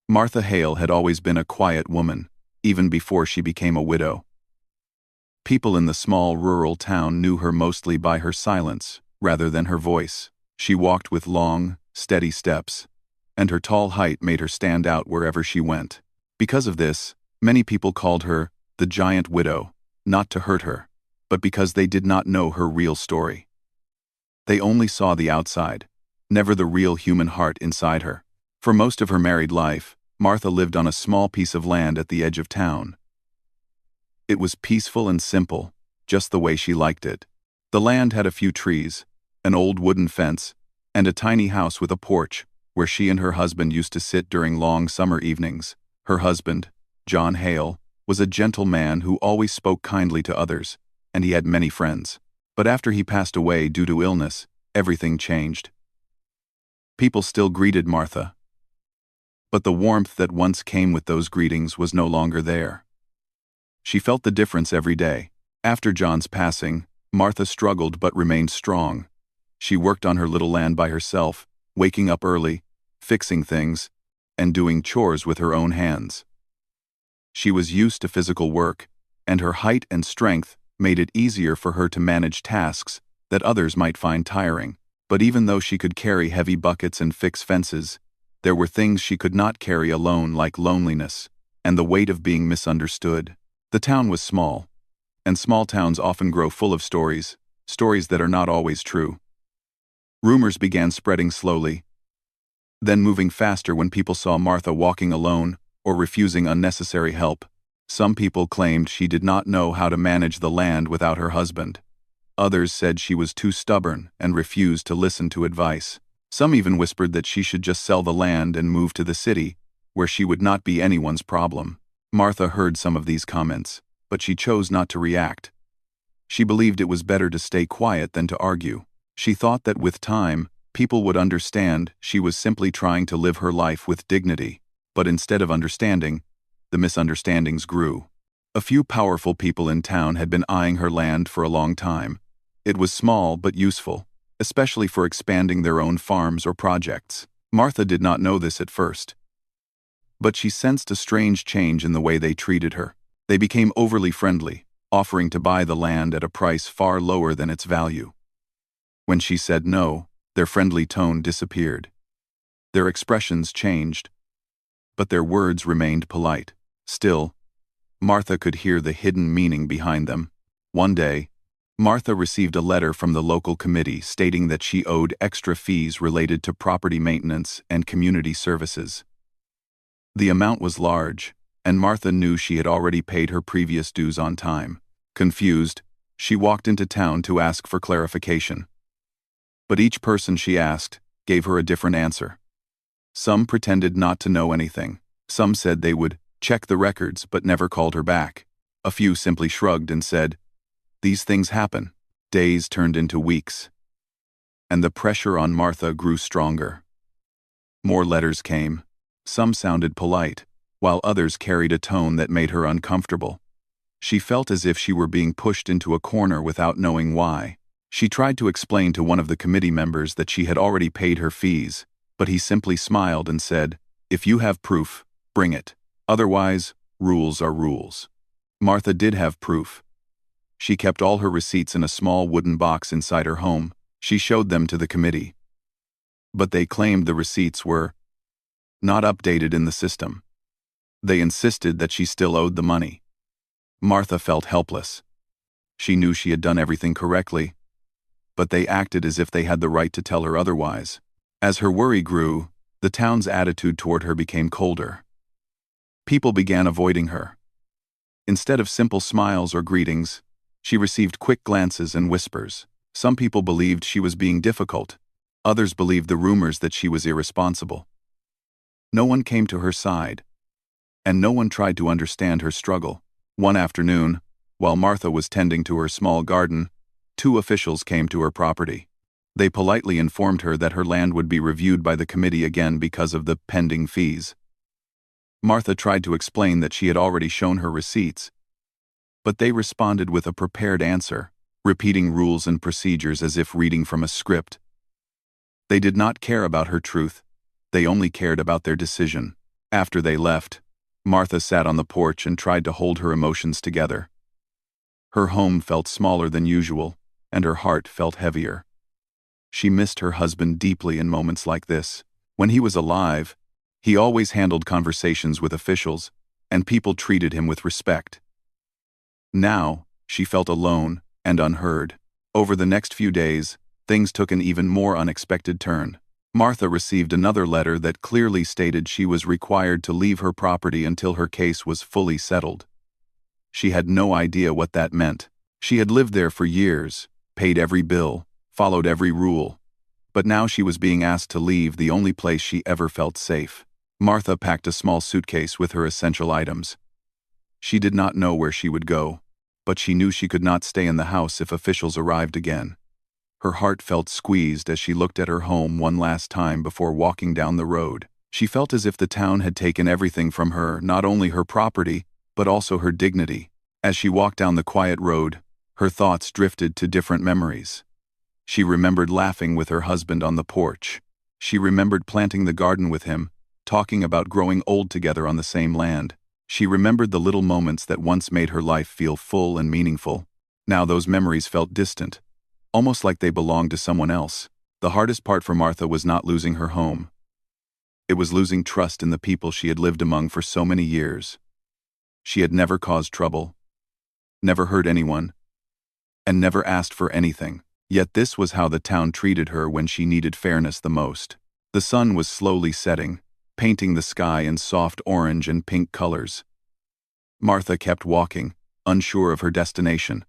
Martha Hale had always been a quiet woman, even before she became a widow. People in the small rural town knew her mostly by her silence, rather than her voice. She walked with long, steady steps, and her tall height made her stand out wherever she went. Because of this, many people called her the giant widow, not to hurt her, but because they did not know her real story. They only saw the outside, never the real human heart inside her. For most of her married life, Martha lived on a small piece of land at the edge of town. It was peaceful and simple, just the way she liked it. The land had a few trees, an old wooden fence, and a tiny house with a porch, where she and her husband used to sit during long summer evenings. Her husband, John Hale, was a gentle man who always spoke kindly to others, and he had many friends. But after he passed away due to illness, everything changed. People still greeted Martha, but the warmth that once came with those greetings was no longer there. She felt the difference every day. After John's passing, Martha struggled but remained strong. She worked on her little land by herself, waking up early, fixing things, and doing chores with her own hands. She was used to physical work, and her height and strength made it easier for her to manage tasks that others might find tiring. But even though she could carry heavy buckets and fix fences, there were things she could not carry alone, like loneliness and the weight of being misunderstood. The town was small, and small towns often grow full of stories that are not always true. Rumors began spreading slowly, then moving faster when people saw Martha walking alone or refusing unnecessary help. Some people claimed she did not know how to manage the land without her husband. Others said she was too stubborn and refused to listen to advice. Some even whispered that she should just sell the land and move to the city, where she would not be anyone's problem. Martha heard some of these comments, but she chose not to react. She believed it was better to stay quiet than to argue. She thought that with time, people would understand she was simply trying to live her life with dignity. But instead of understanding, the misunderstandings grew. A few powerful people in town had been eyeing her land for a long time. It was small but useful, especially for expanding their own farms or projects. Martha did not know this at first, but she sensed a strange change in the way they treated her. They became overly friendly, offering to buy the land at a price far lower than its value. When she said no, their friendly tone disappeared. Their expressions changed, but their words remained polite. Still, Martha could hear the hidden meaning behind them. One day, Martha received a letter from the local committee stating that she owed extra fees related to property maintenance and community services. The amount was large, and Martha knew she had already paid her previous dues on time. Confused, she walked into town to ask for clarification. But each person she asked gave her a different answer. Some pretended not to know anything. Some said they would check the records but never called her back. A few simply shrugged and said, "These things happen." Days turned into weeks, and the pressure on Martha grew stronger. More letters came. Some sounded polite, while others carried a tone that made her uncomfortable. She felt as if she were being pushed into a corner without knowing why. She tried to explain to one of the committee members that she had already paid her fees, but he simply smiled and said, "If you have proof, bring it. Otherwise, rules are rules." Martha did have proof. She kept all her receipts in a small wooden box inside her home. She showed them to the committee, but they claimed the receipts were not updated in the system. They insisted that she still owed the money. Martha felt helpless. She knew she had done everything correctly, but they acted as if they had the right to tell her otherwise. As her worry grew, the town's attitude toward her became colder. People began avoiding her. Instead of simple smiles or greetings, she received quick glances and whispers. Some people believed she was being difficult. Others believed the rumors that she was irresponsible. No one came to her side, and no one tried to understand her struggle. One afternoon, while Martha was tending to her small garden, two officials came to her property. They politely informed her that her land would be reviewed by the committee again because of the pending fees. Martha tried to explain that she had already shown her receipts, but they responded with a prepared answer, repeating rules and procedures as if reading from a script. They did not care about her truth. They only cared about their decision. After they left, Martha sat on the porch and tried to hold her emotions together. Her home felt smaller than usual, and her heart felt heavier. She missed her husband deeply in moments like this. When he was alive, he always handled conversations with officials, and people treated him with respect. Now, she felt alone and unheard. Over the next few days, things took an even more unexpected turn. Martha received another letter that clearly stated she was required to leave her property until her case was fully settled. She had no idea what that meant. She had lived there for years, paid every bill, followed every rule. But now she was being asked to leave the only place she ever felt safe. Martha packed a small suitcase with her essential items. She did not know where she would go, but she knew she could not stay in the house if officials arrived again. Her heart felt squeezed as she looked at her home one last time before walking down the road. She felt as if the town had taken everything from her, not only her property, but also her dignity. As she walked down the quiet road, her thoughts drifted to different memories. She remembered laughing with her husband on the porch. She remembered planting the garden with him, talking about growing old together on the same land. She remembered the little moments that once made her life feel full and meaningful. Now those memories felt distant, almost like they belonged to someone else. The hardest part for Martha was not losing her home. It was losing trust in the people she had lived among for so many years. She had never caused trouble, never hurt anyone, and never asked for anything. Yet this was how the town treated her when she needed fairness the most. The sun was slowly setting, painting the sky in soft orange and pink colors. Martha kept walking, unsure of her destination.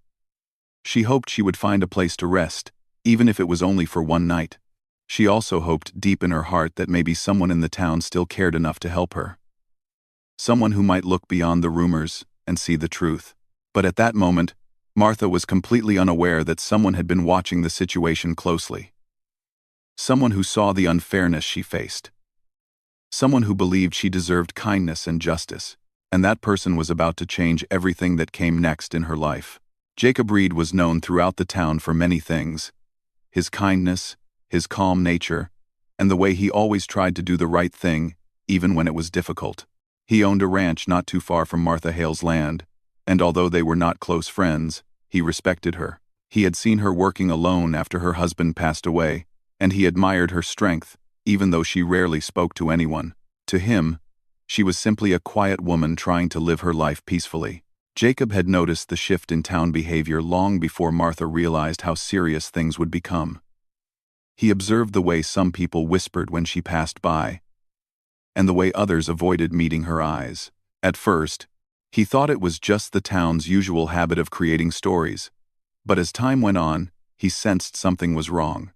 She hoped she would find a place to rest, even if it was only for one night. She also hoped deep in her heart that maybe someone in the town still cared enough to help her. Someone who might look beyond the rumors and see the truth. But at that moment, Martha was completely unaware that someone had been watching the situation closely. Someone who saw the unfairness she faced. Someone who believed she deserved kindness and justice, and that person was about to change everything that came next in her life. Jacob Reed was known throughout the town for many things: his kindness, his calm nature, and the way he always tried to do the right thing, even when it was difficult. He owned a ranch not too far from Martha Hale's land, and although they were not close friends, he respected her. He had seen her working alone after her husband passed away, and he admired her strength, even though she rarely spoke to anyone. To him, she was simply a quiet woman trying to live her life peacefully. Jacob had noticed the shift in town behavior long before Martha realized how serious things would become. He observed the way some people whispered when she passed by, and the way others avoided meeting her eyes. At first, he thought it was just the town's usual habit of creating stories, but as time went on, he sensed something was wrong.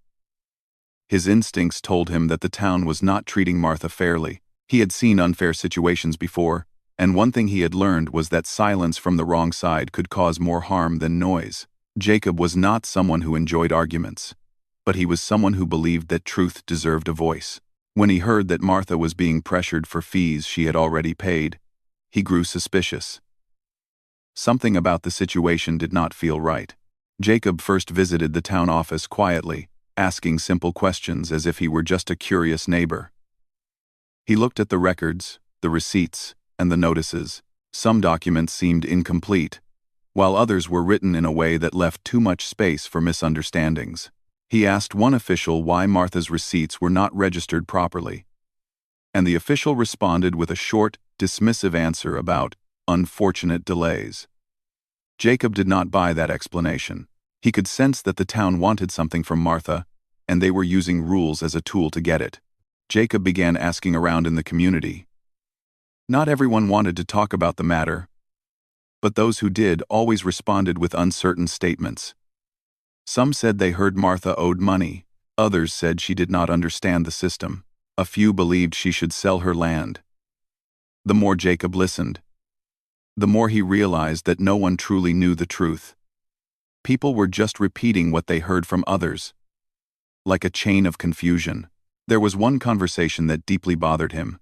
His instincts told him that the town was not treating Martha fairly. He had seen unfair situations before, and one thing he had learned was that silence from the wrong side could cause more harm than noise. Jacob was not someone who enjoyed arguments, but he was someone who believed that truth deserved a voice. When he heard that Martha was being pressured for fees she had already paid, he grew suspicious. Something about the situation did not feel right. Jacob first visited the town office quietly, asking simple questions as if he were just a curious neighbor. He looked at the records, the receipts, and the notices. Some documents seemed incomplete, while others were written in a way that left too much space for misunderstandings. He asked one official why Martha's receipts were not registered properly, and the official responded with a short, dismissive answer about unfortunate delays. Jacob did not buy that explanation. He could sense that the town wanted something from Martha, and they were using rules as a tool to get it. Jacob began asking around in the community. Not everyone wanted to talk about the matter, but those who did always responded with uncertain statements. Some said they heard Martha owed money, others said she did not understand the system. A few believed she should sell her land. The more Jacob listened, the more he realized that no one truly knew the truth. People were just repeating what they heard from others, like a chain of confusion. There was one conversation that deeply bothered him.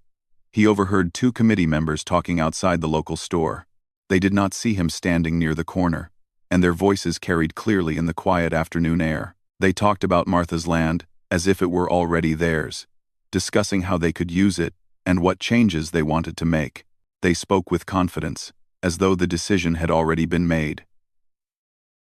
He overheard two committee members talking outside the local store. They did not see him standing near the corner, and their voices carried clearly in the quiet afternoon air. They talked about Martha's land as if it were already theirs, discussing how they could use it and what changes they wanted to make. They spoke with confidence, as though the decision had already been made.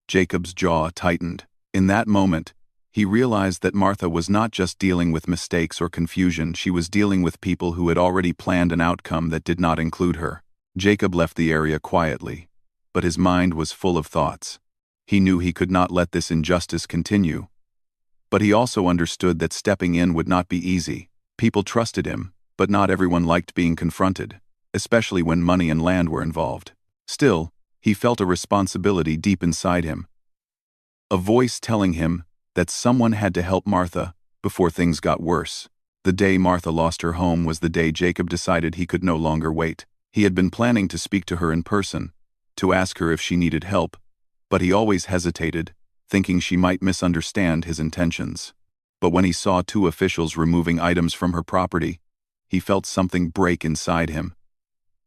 Jacob's jaw tightened. In that moment, he realized that Martha was not just dealing with mistakes or confusion, she was dealing with people who had already planned an outcome that did not include her. Jacob left the area quietly, but his mind was full of thoughts. He knew he could not let this injustice continue. But he also understood that stepping in would not be easy. People trusted him, but not everyone liked being confronted, especially when money and land were involved. Still, he felt a responsibility deep inside him. A voice telling him that someone had to help Martha before things got worse. The day Martha lost her home was the day Jacob decided he could no longer wait. He had been planning to speak to her in person, to ask her if she needed help, but he always hesitated, thinking she might misunderstand his intentions. But when he saw two officials removing items from her property, he felt something break inside him.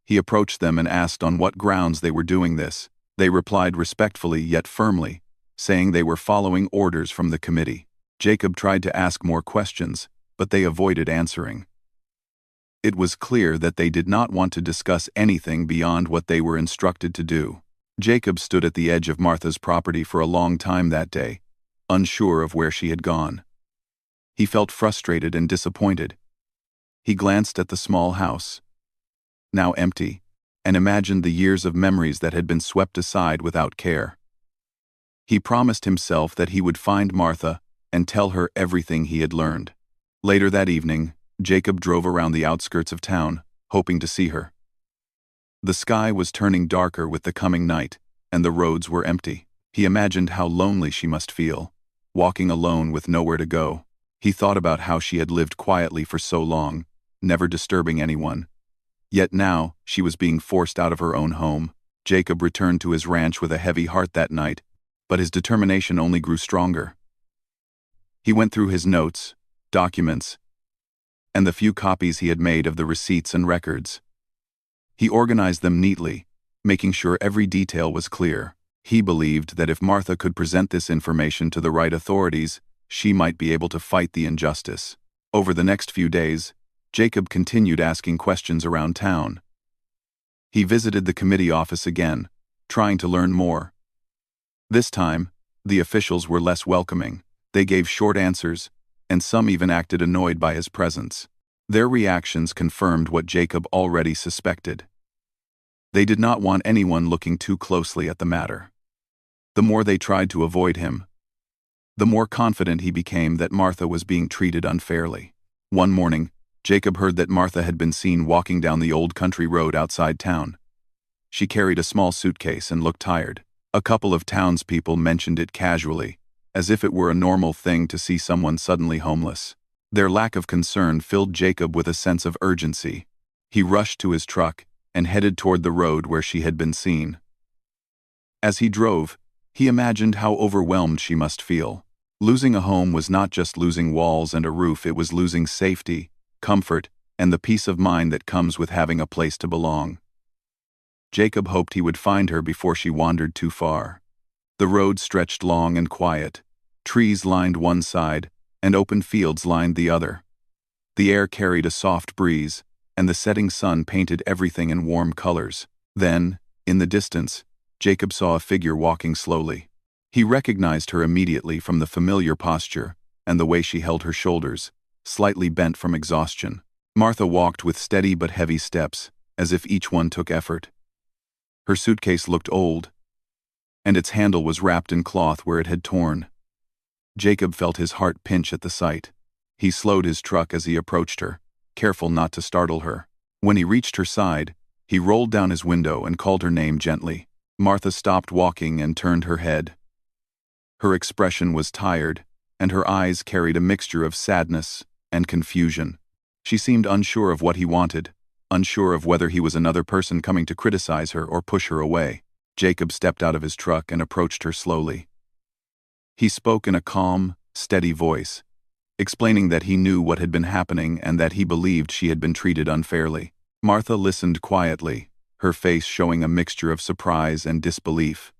He approached them and asked on what grounds they were doing this. They replied respectfully yet firmly, saying they were following orders from the committee. Jacob tried to ask more questions, but they avoided answering. It was clear that they did not want to discuss anything beyond what they were instructed to do. Jacob stood at the edge of Martha's property for a long time that day, unsure of where she had gone. He felt frustrated and disappointed. He glanced at the small house, now empty, and imagined the years of memories that had been swept aside without care. He promised himself that he would find Martha and tell her everything he had learned. Later that evening, Jacob drove around the outskirts of town, hoping to see her. The sky was turning darker with the coming night, and the roads were empty. He imagined how lonely she must feel, walking alone with nowhere to go. He thought about how she had lived quietly for so long, never disturbing anyone. Yet now, she was being forced out of her own home. Jacob returned to his ranch with a heavy heart that night, but his determination only grew stronger. He went through his notes, documents, and the few copies he had made of the receipts and records. He organized them neatly, making sure every detail was clear. He believed that if Martha could present this information to the right authorities, she might be able to fight the injustice. Over the next few days, Jacob continued asking questions around town. He visited the committee office again, trying to learn more. This time, the officials were less welcoming. They gave short answers, and some even acted annoyed by his presence. Their reactions confirmed what Jacob already suspected. They did not want anyone looking too closely at the matter. The more they tried to avoid him, the more confident he became that Martha was being treated unfairly. One morning, Jacob heard that Martha had been seen walking down the old country road outside town. She carried a small suitcase and looked tired. A couple of townspeople mentioned it casually, as if it were a normal thing to see someone suddenly homeless. Their lack of concern filled Jacob with a sense of urgency. He rushed to his truck and headed toward the road where she had been seen. As he drove, he imagined how overwhelmed she must feel. Losing a home was not just losing walls and a roof, it was losing safety, comfort, and the peace of mind that comes with having a place to belong. Jacob hoped he would find her before she wandered too far. The road stretched long and quiet. Trees lined one side, and open fields lined the other. The air carried a soft breeze, and the setting sun painted everything in warm colors. Then, in the distance, Jacob saw a figure walking slowly. He recognized her immediately from the familiar posture and the way she held her shoulders, slightly bent from exhaustion. Martha walked with steady but heavy steps, as if each one took effort. Her suitcase looked old, and its handle was wrapped in cloth where it had torn. Jacob felt his heart pinch at the sight. He slowed his truck as he approached her, careful not to startle her. When he reached her side, he rolled down his window and called her name gently. Martha stopped walking and turned her head. Her expression was tired, and her eyes carried a mixture of sadness and confusion. She seemed unsure of what he wanted, unsure of whether he was another person coming to criticize her or push her away. Jacob stepped out of his truck and approached her slowly. He spoke in a calm, steady voice, explaining that he knew what had been happening and that he believed she had been treated unfairly. Martha listened quietly, her face showing a mixture of surprise and disbelief.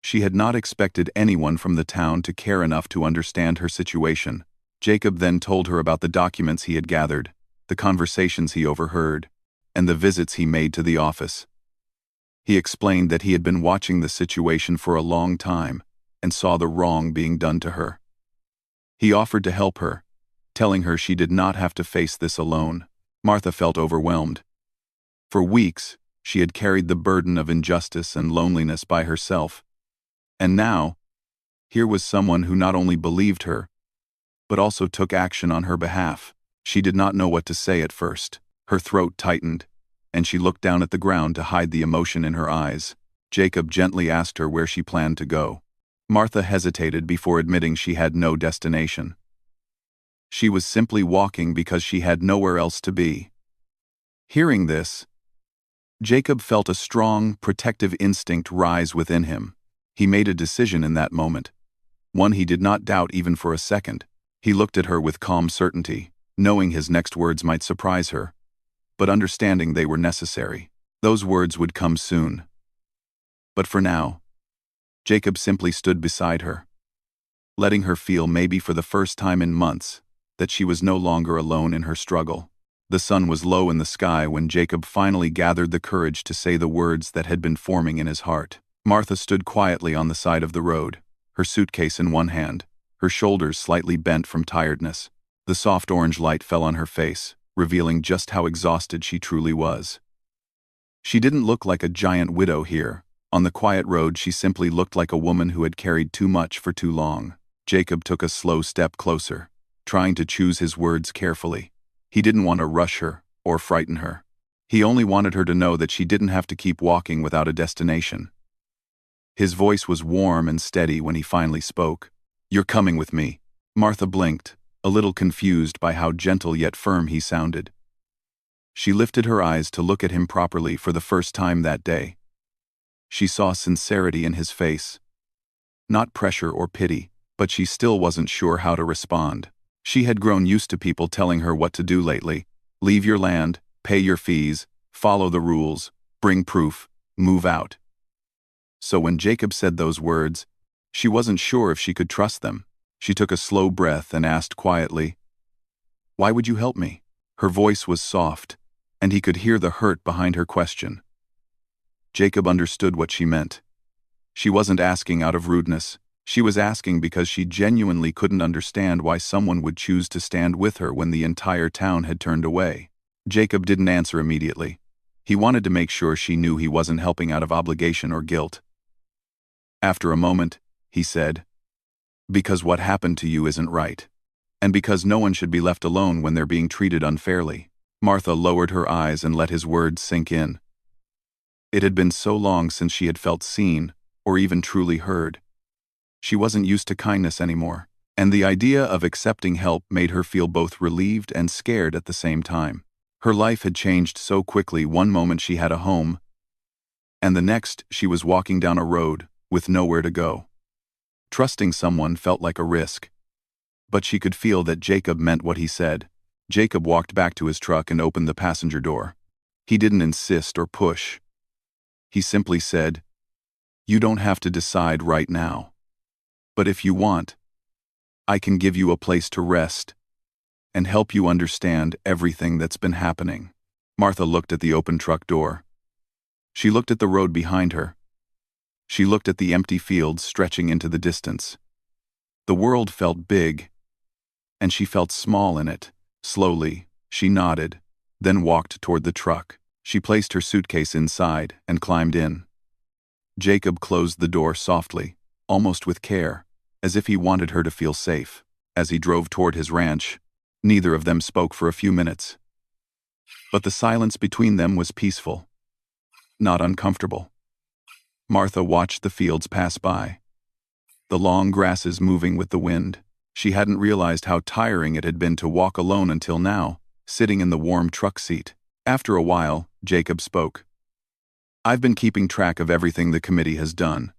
She had not expected anyone from the town to care enough to understand her situation. Jacob then told her about the documents he had gathered, the conversations he overheard, and the visits he made to the office. He explained that he had been watching the situation for a long time and saw the wrong being done to her. He offered to help her, telling her she did not have to face this alone. Martha felt overwhelmed. For weeks, she had carried the burden of injustice and loneliness by herself. And now, here was someone who not only believed her, but also took action on her behalf. She did not know what to say at first. Her throat tightened, and she looked down at the ground to hide the emotion in her eyes. Jacob gently asked her where she planned to go. Martha hesitated before admitting she had no destination. She was simply walking because she had nowhere else to be. Hearing this, Jacob felt a strong, protective instinct rise within him. He made a decision in that moment, one he did not doubt even for a second. He looked at her with calm certainty, knowing his next words might surprise her, but understanding they were necessary. Those words would come soon. But for now, Jacob simply stood beside her, letting her feel, maybe for the first time in months, that she was no longer alone in her struggle. The sun was low in the sky when Jacob finally gathered the courage to say the words that had been forming in his heart. Martha stood quietly on the side of the road, her suitcase in one hand, her shoulders slightly bent from tiredness. The soft orange light fell on her face, revealing just how exhausted she truly was. She didn't look like a giant widow here. On the quiet road, she simply looked like a woman who had carried too much for too long. Jacob took a slow step closer, trying to choose his words carefully. He didn't want to rush her or frighten her. He only wanted her to know that she didn't have to keep walking without a destination. His voice was warm and steady when he finally spoke. "You're coming with me." Martha blinked, a little confused by how gentle yet firm he sounded. She lifted her eyes to look at him properly for the first time that day. She saw sincerity in his face. Not pressure or pity, but she still wasn't sure how to respond. She had grown used to people telling her what to do lately. Leave your land, pay your fees, follow the rules, bring proof, move out. So when Jacob said those words, she wasn't sure if she could trust them. She took a slow breath and asked quietly, "Why would you help me?" Her voice was soft, and he could hear the hurt behind her question. Jacob understood what she meant. She wasn't asking out of rudeness. She was asking because she genuinely couldn't understand why someone would choose to stand with her when the entire town had turned away. Jacob didn't answer immediately. He wanted to make sure she knew he wasn't helping out of obligation or guilt. After a moment, he said, "Because what happened to you isn't right. And because no one should be left alone when they're being treated unfairly." Martha lowered her eyes and let his words sink in. It had been so long since she had felt seen, or even truly heard. She wasn't used to kindness anymore, and the idea of accepting help made her feel both relieved and scared at the same time. Her life had changed so quickly. One moment she had a home, and the next she was walking down a road with nowhere to go. Trusting someone felt like a risk. But she could feel that Jacob meant what he said. Jacob walked back to his truck and opened the passenger door. He didn't insist or push. He simply said, "You don't have to decide right now. But if you want, I can give you a place to rest and help you understand everything that's been happening." Martha looked at the open truck door. She looked at the road behind her. She looked at the empty fields stretching into the distance. The world felt big, and she felt small in it. Slowly, she nodded, then walked toward the truck. She placed her suitcase inside and climbed in. Jacob closed the door softly, almost with care, as if he wanted her to feel safe. As he drove toward his ranch, neither of them spoke for a few minutes. But the silence between them was peaceful, not uncomfortable. Martha watched the fields pass by, the long grasses moving with the wind. She hadn't realized how tiring it had been to walk alone until now, sitting in the warm truck seat. After a while, Jacob spoke. "I've been keeping track of everything the committee has done.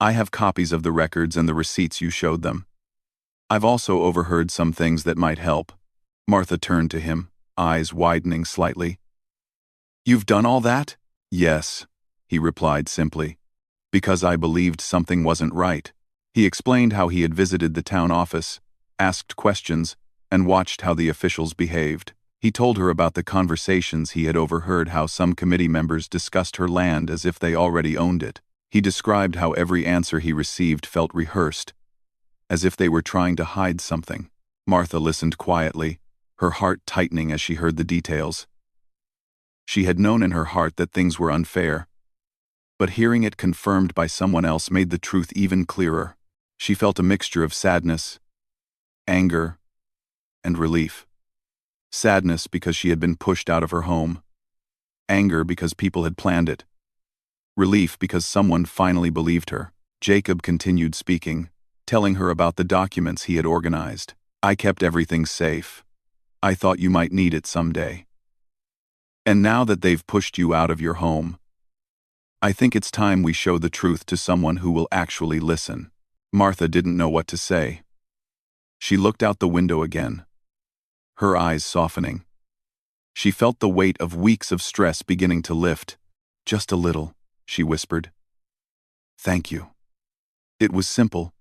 I have copies of the records and the receipts you showed them. I've also overheard some things that might help." Martha turned to him, eyes widening slightly. "You've done all that?" "Yes," he replied simply, "because I believed something wasn't right." He explained how he had visited the town office, asked questions, and watched how the officials behaved. He told her about the conversations he had overheard, how some committee members discussed her land as if they already owned it. He described how every answer he received felt rehearsed, as if they were trying to hide something. Martha listened quietly, her heart tightening as she heard the details. She had known in her heart that things were unfair, but hearing it confirmed by someone else made the truth even clearer. She felt a mixture of sadness, anger, and relief. Sadness because she had been pushed out of her home. Anger because people had planned it. Relief because someone finally believed her. Jacob continued speaking, telling her about the documents he had organized. I kept everything safe. I thought you might need it someday. And now that they've pushed you out of your home, I think it's time we show the truth to someone who will actually listen. Martha didn't know what to say. She looked out the window again, her eyes softening. She felt the weight of weeks of stress beginning to lift. Just a little, she whispered. Thank you. It was simple,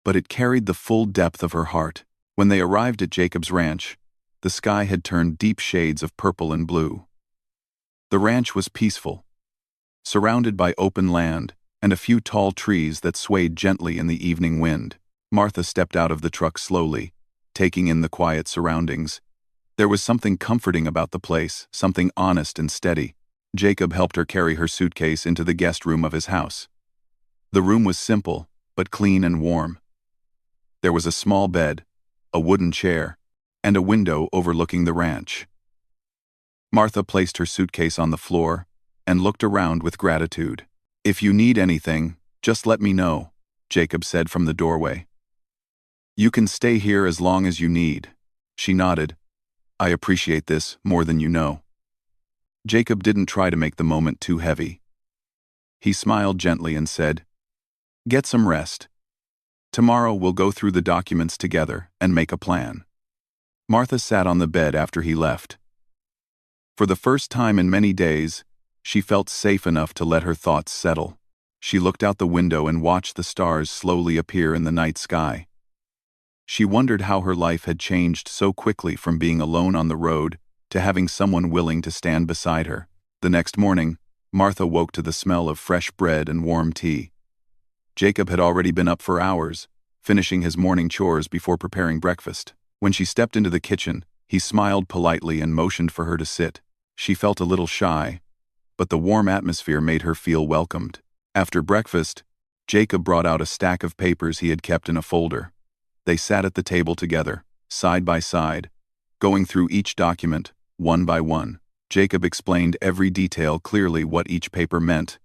but it carried the full depth of her heart. When they arrived at Jacob's ranch, the sky had turned deep shades of purple and blue. The ranch was peaceful, surrounded by open land and a few tall trees that swayed gently in the evening wind. Martha stepped out of the truck slowly, taking in the quiet surroundings. There was something comforting about the place, something honest and steady. Jacob helped her carry her suitcase into the guest room of his house. The room was simple, but clean and warm. There was a small bed, a wooden chair, and a window overlooking the ranch. Martha placed her suitcase on the floor and looked around with gratitude. If you need anything, just let me know, Jacob said from the doorway. You can stay here as long as you need. She nodded. I appreciate this more than you know. Jacob didn't try to make the moment too heavy. He smiled gently and said, Get some rest. Tomorrow we'll go through the documents together and make a plan. Martha sat on the bed after he left. For the first time in many days, she felt safe enough to let her thoughts settle. She looked out the window and watched the stars slowly appear in the night sky. She wondered how her life had changed so quickly from being alone on the road to having someone willing to stand beside her. The next morning, Martha woke to the smell of fresh bread and warm tea. Jacob had already been up for hours, finishing his morning chores before preparing breakfast. When she stepped into the kitchen, he smiled politely and motioned for her to sit. She felt a little shy, but the warm atmosphere made her feel welcomed. After breakfast, Jacob brought out a stack of papers he had kept in a folder. They sat at the table together, side by side, going through each document, one by one. Jacob explained every detail clearly, what each paper meant,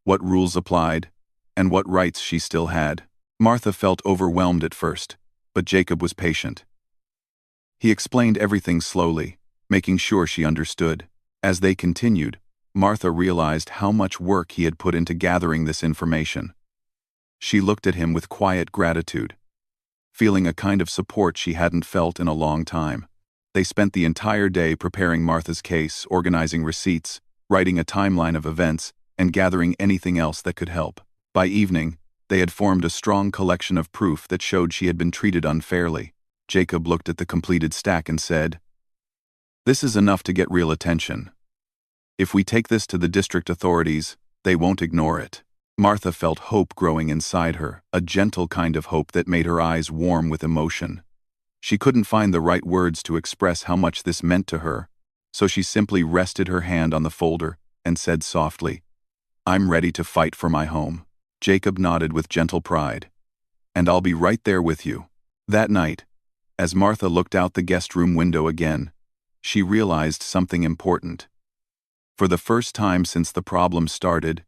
what rules applied, and what rights she still had. Martha felt overwhelmed at first, but Jacob was patient. He explained everything slowly, making sure she understood. As they continued, Martha realized how much work he had put into gathering this information. She looked at him with quiet gratitude, feeling a kind of support she hadn't felt in a long time. They spent the entire day preparing Martha's case, organizing receipts, writing a timeline of events, and gathering anything else that could help. By evening, they had formed a strong collection of proof that showed she had been treated unfairly. Jacob looked at the completed stack and said, This is enough to get real attention. If we take this to the district authorities, they won't ignore it. Martha felt hope growing inside her, a gentle kind of hope that made her eyes warm with emotion. She couldn't find the right words to express how much this meant to her, so she simply rested her hand on the folder and said softly, I'm ready to fight for my home. Jacob nodded with gentle pride. And I'll be right there with you. That night, as Martha looked out the guest room window again, she realized something important. For the first time since the problem started,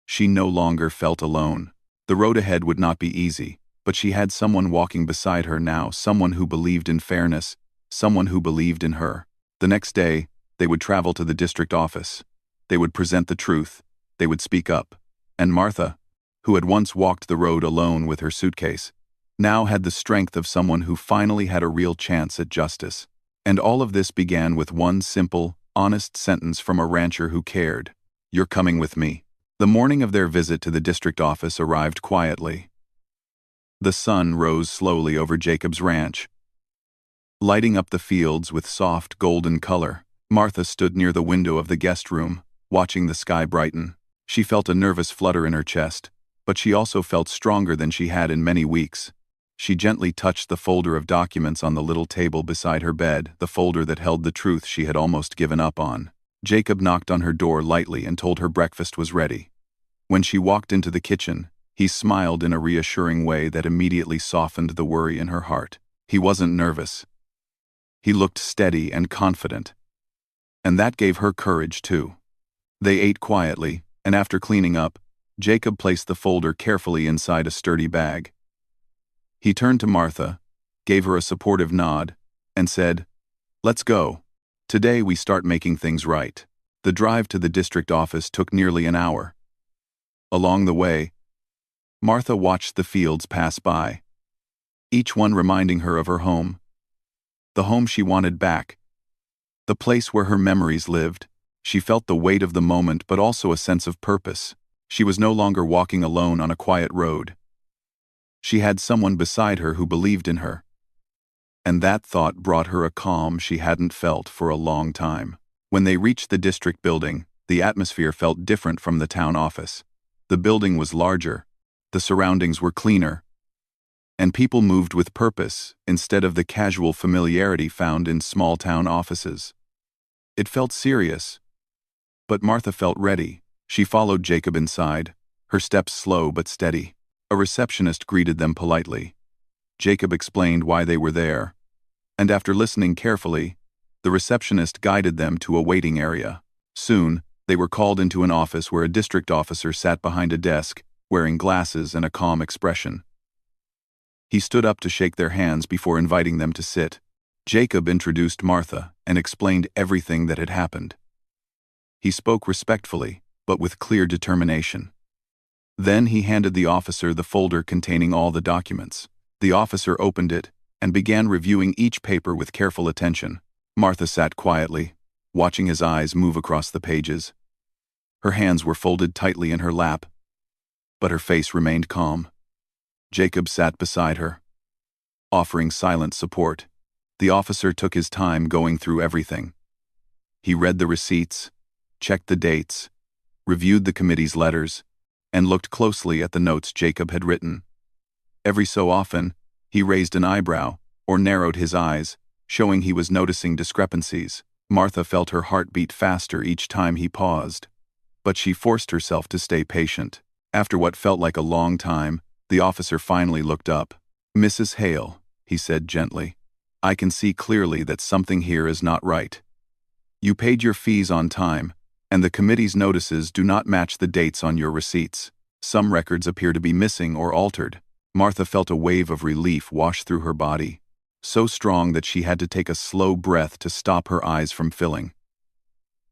she no longer felt alone. The road ahead would not be easy, but she had someone walking beside her now, someone who believed in fairness, someone who believed in her. The next day, they would travel to the district office. They would present the truth. They would speak up. And Martha, who had once walked the road alone with her suitcase, now had the strength of someone who finally had a real chance at justice. And all of this began with one simple, honest sentence from a rancher who cared. You're coming with me. The morning of their visit to the district office arrived quietly. The sun rose slowly over Jacob's ranch, lighting up the fields with soft golden color. Martha stood near the window of the guest room, watching the sky brighten. She felt a nervous flutter in her chest, but she also felt stronger than she had in many weeks. She gently touched the folder of documents on the little table beside her bed, the folder that held the truth she had almost given up on. Jacob knocked on her door lightly and told her breakfast was ready. When she walked into the kitchen, he smiled in a reassuring way that immediately softened the worry in her heart. He wasn't nervous. He looked steady and confident. And that gave her courage, too. They ate quietly, and after cleaning up, Jacob placed the folder carefully inside a sturdy bag. He turned to Martha, gave her a supportive nod, and said, "Let's go. Today we start making things right." The drive to the district office took nearly an hour. Along the way, Martha watched the fields pass by, each one reminding her of her home. The home she wanted back. The place where her memories lived. She felt the weight of the moment but also a sense of purpose. She was no longer walking alone on a quiet road. She had someone beside her who believed in her. And that thought brought her a calm she hadn't felt for a long time. When they reached the district building, the atmosphere felt different from the town office. The building was larger, the surroundings were cleaner, and people moved with purpose instead of the casual familiarity found in small-town offices. It felt serious, but Martha felt ready. She followed Jacob inside, her steps slow but steady. A receptionist greeted them politely. Jacob explained why they were there, and after listening carefully, the receptionist guided them to a waiting area. Soon, they were called into an office where a district officer sat behind a desk, wearing glasses and a calm expression. He stood up to shake their hands before inviting them to sit. Jacob introduced Martha and explained everything that had happened. He spoke respectfully, but with clear determination. Then he handed the officer the folder containing all the documents. The officer opened it and began reviewing each paper with careful attention. Martha sat quietly, watching his eyes move across the pages. Her hands were folded tightly in her lap, but her face remained calm. Jacob sat beside her, offering silent support. The officer took his time going through everything. He read the receipts, checked the dates, reviewed the committee's letters, and looked closely at the notes Jacob had written. Every so often, he raised an eyebrow or narrowed his eyes, showing he was noticing discrepancies. Martha felt her heart beat faster each time he paused, but she forced herself to stay patient. After what felt like a long time, the officer finally looked up. "Mrs. Hale," he said gently, "I can see clearly that something here is not right. You paid your fees on time, and the committee's notices do not match the dates on your receipts. Some records appear to be missing or altered." Martha felt a wave of relief wash through her body, so strong that she had to take a slow breath to stop her eyes from filling.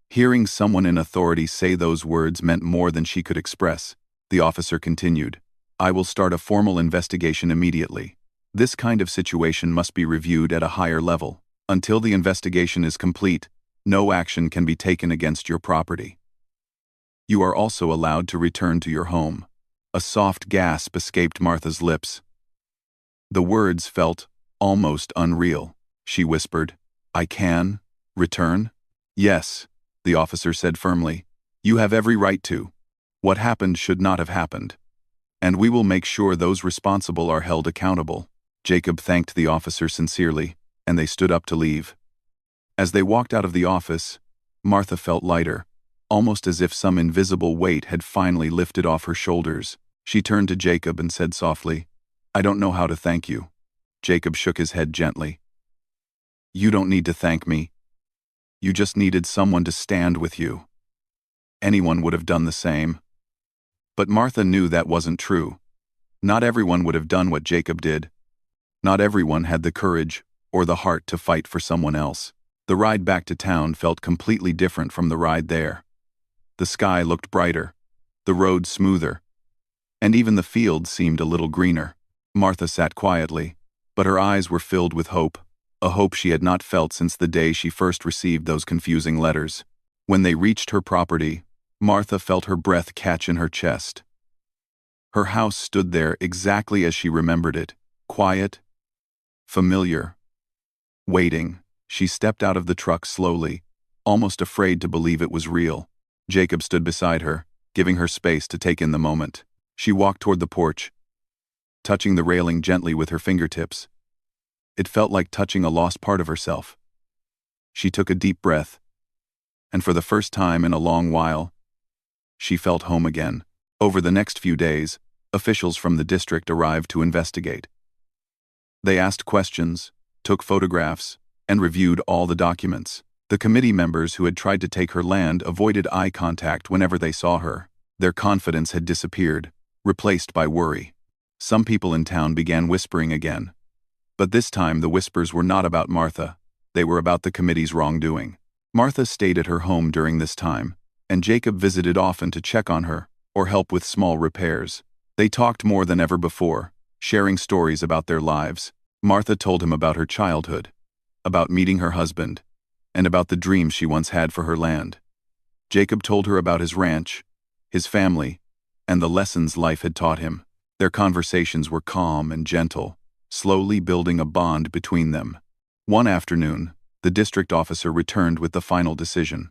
Hearing someone in authority say those words meant more than she could express. The officer continued, "I will start a formal investigation immediately. This kind of situation must be reviewed at a higher level. Until the investigation is complete, no action can be taken against your property. You are also allowed to return to your home." A soft gasp escaped Martha's lips. The words felt almost unreal. She whispered, "I can return?" "Yes," the officer said firmly. "You have every right to. What happened should not have happened. And we will make sure those responsible are held accountable." Jacob thanked the officer sincerely, and they stood up to leave. As they walked out of the office, Martha felt lighter, almost as if some invisible weight had finally lifted off her shoulders. She turned to Jacob and said softly, "I don't know how to thank you." Jacob shook his head gently. "You don't need to thank me. You just needed someone to stand with you. Anyone would have done the same." But Martha knew that wasn't true. Not everyone would have done what Jacob did. Not everyone had the courage or the heart to fight for someone else. The ride back to town felt completely different from the ride there. The sky looked brighter, the road smoother, and even the fields seemed a little greener. Martha sat quietly, but her eyes were filled with hope, a hope she had not felt since the day she first received those confusing letters. When they reached her property, Martha felt her breath catch in her chest. Her house stood there exactly as she remembered it, quiet, familiar, Waiting, she stepped out of the truck slowly, almost afraid to believe it was real. Jacob stood beside her, giving her space to take in the moment. She walked toward the porch, touching the railing gently with her fingertips. It felt like touching a lost part of herself. She took a deep breath, and for the first time in a long while, she felt home again. Over the next few days, officials from the district arrived to investigate. They asked questions, took photographs, and reviewed all the documents. The committee members who had tried to take her land avoided eye contact whenever they saw her. Their confidence had disappeared, replaced by worry. Some people in town began whispering again. But this time the whispers were not about Martha. They were about the committee's wrongdoing. Martha stayed at her home during this time, and Jacob visited often to check on her or help with small repairs. They talked more than ever before, sharing stories about their lives. Martha told him about her childhood, about meeting her husband, and about the dreams she once had for her land. Jacob told her about his ranch, his family, and the lessons life had taught him. Their conversations were calm and gentle, slowly building a bond between them. One afternoon, the district officer returned with the final decision.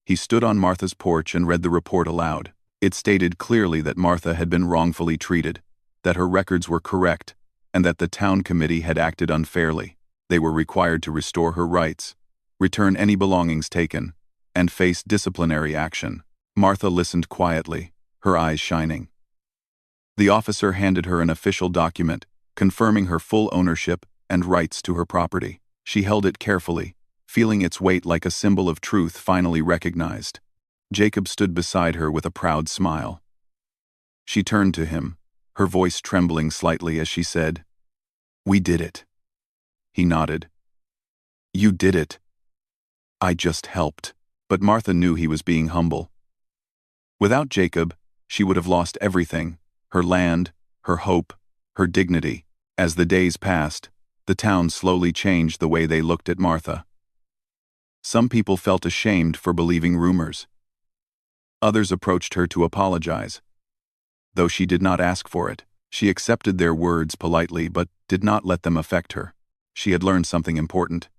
He stood on Martha's porch and read the report aloud. It stated clearly that Martha had been wrongfully treated, that her records were correct, and that the town committee had acted unfairly. They were required to restore her rights, return any belongings taken, and face disciplinary action. Martha listened quietly, her eyes shining. The officer handed her an official document, confirming her full ownership and rights to her property. She held it carefully, feeling its weight like a symbol of truth finally recognized. Jacob stood beside her with a proud smile. She turned to him, her voice trembling slightly as she said, "We did it." He nodded. "You did it. I just helped." But Martha knew he was being humble. Without Jacob, she would have lost everything: her land, her hope, her dignity. As the days passed, the town slowly changed the way they looked at Martha. Some people felt ashamed for believing rumors. Others approached her to apologize. Though she did not ask for it, she accepted their words politely but did not let them affect her. She had learned something important.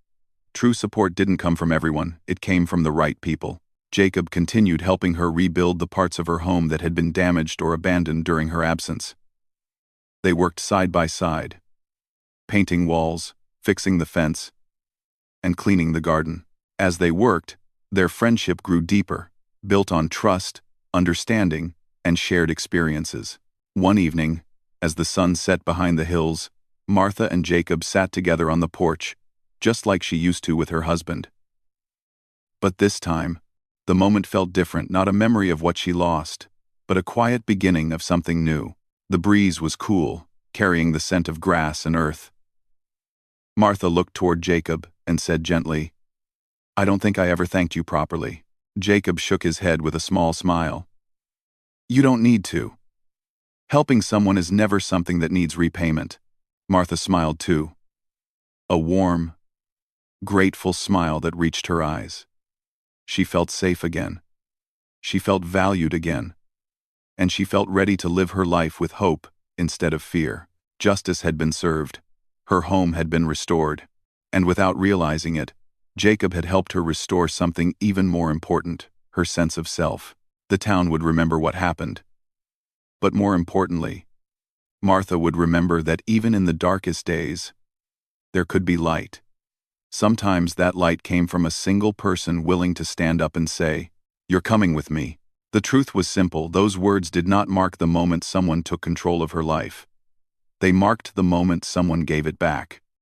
True support didn't come from everyone, it came from the right people. Jacob continued helping her rebuild the parts of her home that had been damaged or abandoned during her absence. They worked side by side, painting walls, fixing the fence, and cleaning the garden. As they worked, their friendship grew deeper, built on trust, understanding, and shared experiences. One evening, as the sun set behind the hills, Martha and Jacob sat together on the porch, just like she used to with her husband. But this time, the moment felt different, not a memory of what she lost, but a quiet beginning of something new. The breeze was cool, carrying the scent of grass and earth. Martha looked toward Jacob and said gently, "I don't think I ever thanked you properly." Jacob shook his head with a small smile. "You don't need to. Helping someone is never something that needs repayment." Martha smiled too. A warm, grateful smile that reached her eyes. She felt safe again. She felt valued again. And she felt ready to live her life with hope instead of fear. Justice had been served. Her home had been restored. And without realizing it, Jacob had helped her restore something even more important: her sense of self. The town would remember what happened. But more importantly, Martha would remember that even in the darkest days, there could be light. Sometimes that light came from a single person willing to stand up and say, "You're coming with me." The truth was simple. Those words did not mark the moment someone took control of her life. They marked the moment someone gave it back.